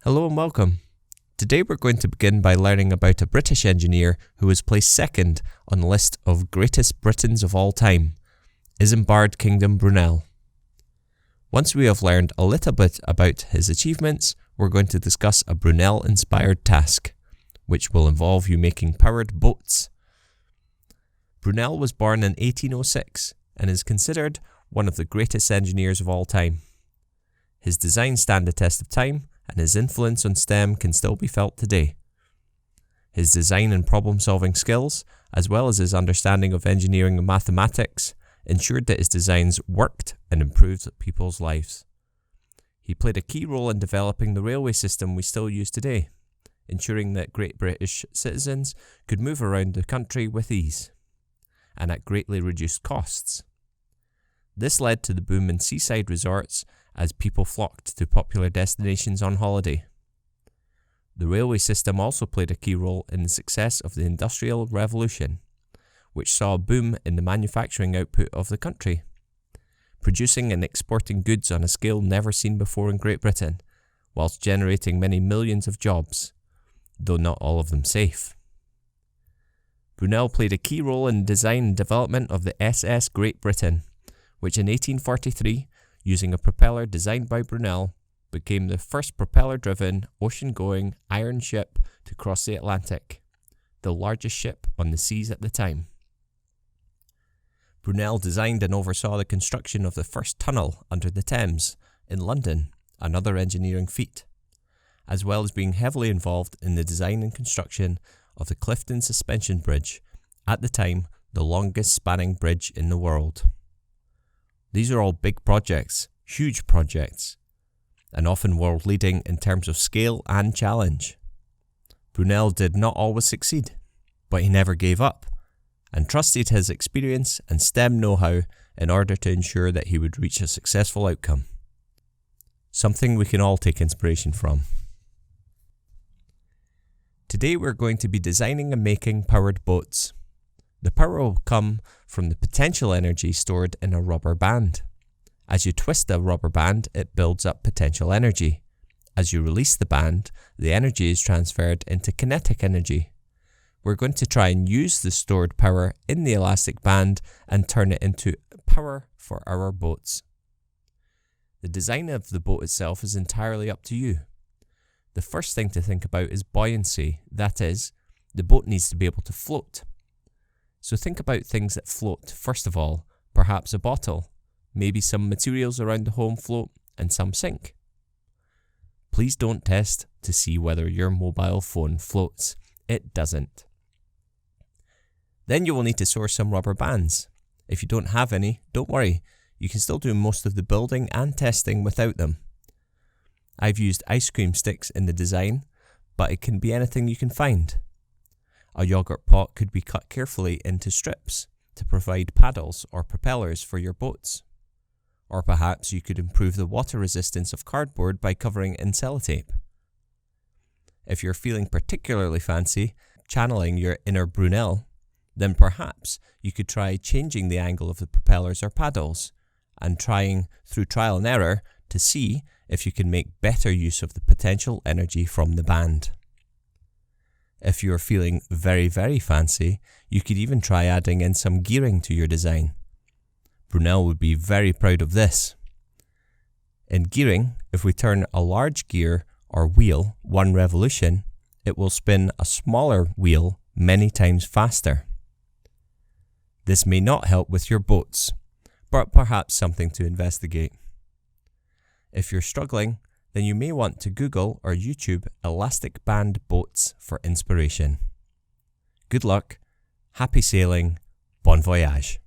Hello and welcome. Today we're going to begin by learning about a British engineer who was placed second on the list of greatest Britons of all time, Isambard Kingdom Brunel. Once we have learned a little bit about his achievements, we're going to discuss a Brunel-inspired task, which will involve you making powered boats. Brunel was born in 1806 and is considered one of the greatest engineers of all time. His designs stand the test of time, and his influence on STEM can still be felt today. His design and problem-solving skills, as well as his understanding of engineering and mathematics, ensured that his designs worked and improved people's lives. He played a key role in developing the railway system we still use today, ensuring that Great British citizens could move around the country with ease, and at greatly reduced costs. This led to the boom in seaside resorts as people flocked to popular destinations on holiday. The railway system also played a key role in the success of the Industrial Revolution, which saw a boom in the manufacturing output of the country, producing and exporting goods on a scale never seen before in Great Britain, whilst generating many millions of jobs, though not all of them safe. Brunel played a key role in the design and development of the SS Great Britain, which in 1843, using a propeller designed by Brunel, became the first propeller-driven, ocean-going iron ship to cross the Atlantic, the largest ship on the seas at the time. Brunel designed and oversaw the construction of the first tunnel under the Thames in London, another engineering feat, as well as being heavily involved in the design and construction of the Clifton Suspension Bridge, at the time the longest spanning bridge in the world. These are all big projects, huge projects, and often world-leading in terms of scale and challenge. Brunel did not always succeed, but he never gave up, and trusted his experience and STEM know-how in order to ensure that he would reach a successful outcome. Something we can all take inspiration from. Today we're going to be designing and making powered boats. The power will come from the potential energy stored in a rubber band. As you twist a rubber band, it builds up potential energy. As you release the band, the energy is transferred into kinetic energy. We're going to try and use the stored power in the elastic band and turn it into power for our boats. The design of the boat itself is entirely up to you. The first thing to think about is buoyancy, that is, the boat needs to be able to float. So think about things that float. First of all, perhaps a bottle, maybe some materials around the home float, and some sink. Please don't test to see whether your mobile phone floats. It doesn't. Then you will need to source some rubber bands. If you don't have any, don't worry. You can still do most of the building and testing without them. I've used ice cream sticks in the design, but it can be anything you can find. A yogurt pot could be cut carefully into strips to provide paddles or propellers for your boats. Or perhaps you could improve the water resistance of cardboard by covering it in sellotape. If you're feeling particularly fancy, channeling your inner Brunel, then perhaps you could try changing the angle of the propellers or paddles and trying through trial and error to see if you can make better use of the potential energy from the band. If you're feeling very, very fancy, you could even try adding in some gearing to your design. Brunel would be very proud of this. In gearing, if we turn a large gear or wheel one revolution, it will spin a smaller wheel many times faster. This may not help with your boats, but perhaps something to investigate. If you're struggling, then you may want to Google or YouTube elastic band boats for inspiration. Good luck, happy sailing, bon voyage.